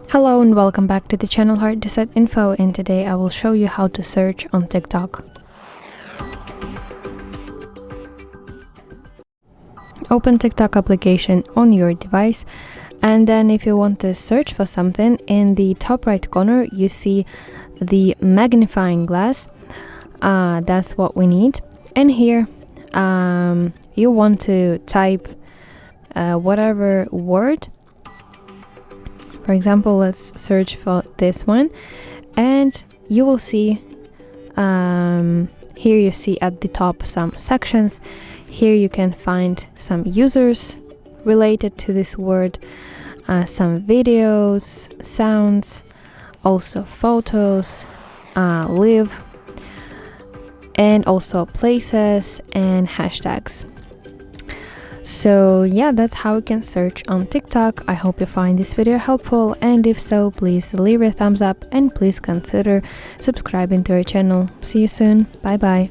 Hello and welcome back to the channel HardReset.Info, and today I will show you how to search on TikTok. Open TikTok application on your device, and then if you want to search for something, in the top right corner you see the magnifying glass. That's what we need. And here you want to type whatever word. For example, let's search for this one, and you will see here you see at the top some sections. Here you can find some users related to this word, some videos, sounds, also photos, live, and also places and hashtags. So yeah, that's how you can search on TikTok. I hope you find this video helpful, and if so, please leave a thumbs up and please consider subscribing to our channel. See you soon. Bye bye.